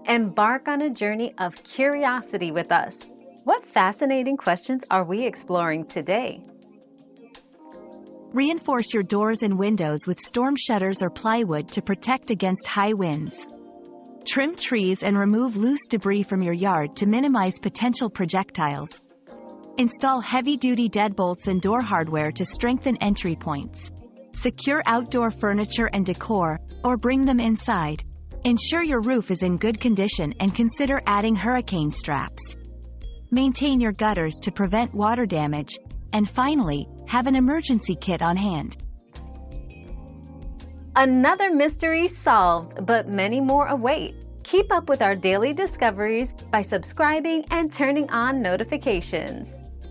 Embark on a journey of curiosity with us. What fascinating questions are we exploring today? Reinforce your doors and windows with storm shutters or plywood to protect against high winds. Trim trees and remove loose debris from your yard to minimize potential projectiles. Install heavy-duty deadbolts and door hardware to strengthen entry points. Secure outdoor furniture and decor, or bring them inside. Ensure your roof is in good condition and consider adding hurricane straps. Maintain your gutters to prevent water damage. And finally, have an emergency kit on hand. Another mystery solved, but many more await. Keep up with our daily discoveries by subscribing and turning on notifications.